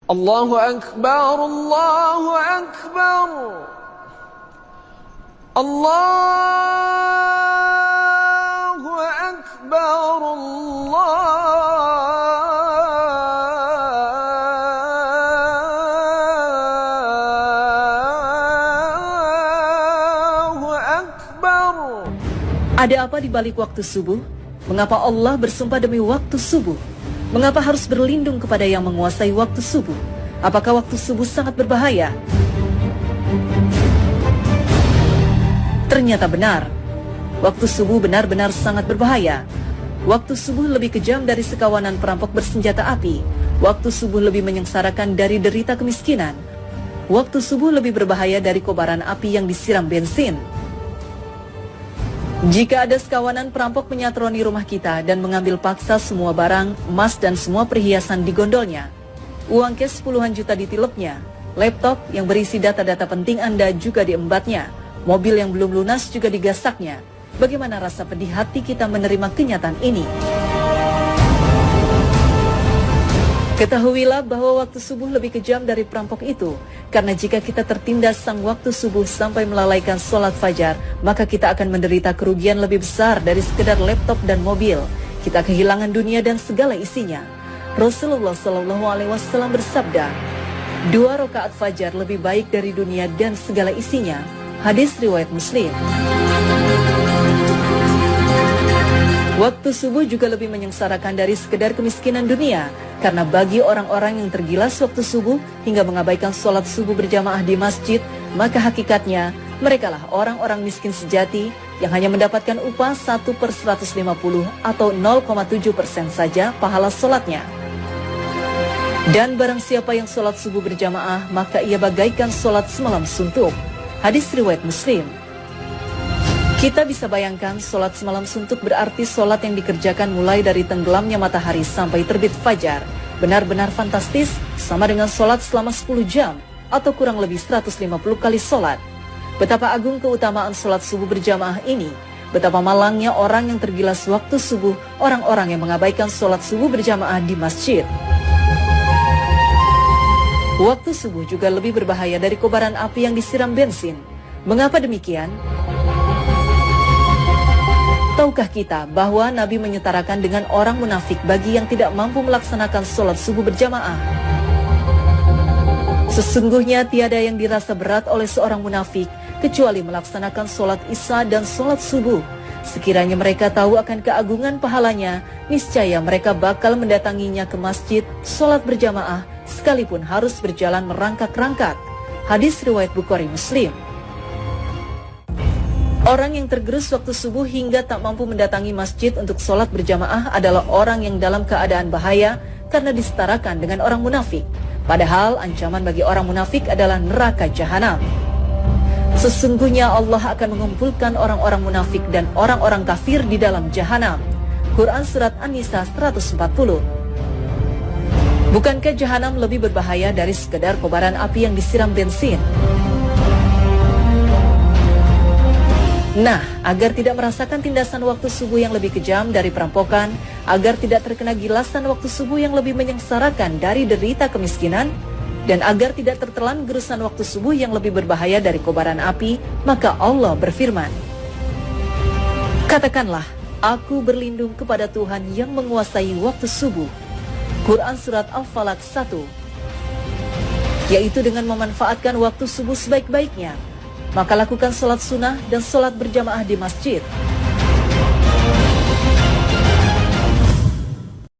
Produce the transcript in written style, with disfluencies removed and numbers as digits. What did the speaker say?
Allahu Akbar, Allahu Akbar, Allahu Akbar, Allahu Akbar. Ada apa di balik waktu subuh? Mengapa Allah bersumpah demi waktu subuh? Mengapa harus berlindung kepada yang menguasai waktu subuh? Apakah waktu subuh sangat berbahaya? Ternyata benar. Waktu subuh benar-benar sangat berbahaya. Waktu subuh lebih kejam dari sekawanan perampok bersenjata api. Waktu subuh lebih menyengsarakan dari derita kemiskinan. Waktu subuh lebih berbahaya dari kobaran api yang disiram bensin. Jika ada sekawanan perampok menyatroni rumah kita dan mengambil paksa semua barang, emas dan semua perhiasan di gondolnya, uang cash puluhan juta ditilepnya, laptop yang berisi data-data penting Anda juga diembatnya, mobil yang belum lunas juga digasaknya, bagaimana rasa pedih hati kita menerima kenyataan ini? Ketahuilah bahwa waktu subuh lebih kejam dari perampok itu, karena jika kita tertindas sang waktu subuh sampai melalaikan sholat fajar, maka kita akan menderita kerugian lebih besar dari sekedar laptop dan mobil. Kita kehilangan dunia dan segala isinya. Rasulullah SAW bersabda, 2 rakaat fajar lebih baik dari dunia dan segala isinya. Hadis riwayat Muslim. Waktu subuh juga lebih menyengsarakan dari sekedar kemiskinan dunia, karena bagi orang-orang yang tergilas waktu subuh hingga mengabaikan sholat subuh berjamaah di masjid, maka hakikatnya merekalah orang-orang miskin sejati yang hanya mendapatkan upah 1/150 atau 0,7% saja pahala sholatnya. Dan barang siapa yang sholat subuh berjamaah, maka ia bagaikan sholat semalam suntuk. Hadis riwayat Muslim. Kita bisa bayangkan sholat semalam suntuk berarti sholat yang dikerjakan mulai dari tenggelamnya matahari sampai terbit fajar. Benar-benar fantastis, sama dengan sholat selama 10 jam atau kurang lebih 150 kali sholat. Betapa agung keutamaan sholat subuh berjamaah ini. Betapa malangnya orang yang tergilas waktu subuh, orang-orang yang mengabaikan sholat subuh berjamaah di masjid. Waktu subuh juga lebih berbahaya dari kobaran api yang disiram bensin. Mengapa demikian? Tahukah kita bahwa Nabi menyetarakan dengan orang munafik bagi yang tidak mampu melaksanakan sholat subuh berjamaah? Sesungguhnya tiada yang dirasa berat oleh seorang munafik kecuali melaksanakan sholat isya dan sholat subuh. Sekiranya mereka tahu akan keagungan pahalanya, niscaya mereka bakal mendatanginya ke masjid, sholat berjamaah, sekalipun harus berjalan merangkak-rangkak. Hadis riwayat Bukhari Muslim. Orang yang tergerus waktu subuh hingga tak mampu mendatangi masjid untuk sholat berjamaah adalah orang yang dalam keadaan bahaya karena disetarakan dengan orang munafik. Padahal ancaman bagi orang munafik adalah neraka jahanam. Sesungguhnya Allah akan mengumpulkan orang-orang munafik dan orang-orang kafir di dalam jahanam. Quran Surat An-Nisa 140. Bukankah jahanam lebih berbahaya dari sekedar kobaran api yang disiram bensin? Nah, agar tidak merasakan tindasan waktu subuh yang lebih kejam dari perampokan, agar tidak terkena gilasan waktu subuh yang lebih menyengsarakan dari derita kemiskinan, dan agar tidak tertelan gerusan waktu subuh yang lebih berbahaya dari kobaran api, maka Allah berfirman, katakanlah, aku berlindung kepada Tuhan yang menguasai waktu subuh. Quran Surat Al-Falaq 1. Yaitu dengan memanfaatkan waktu subuh sebaik-baiknya, maka lakukan sholat sunnah dan sholat berjamaah di masjid.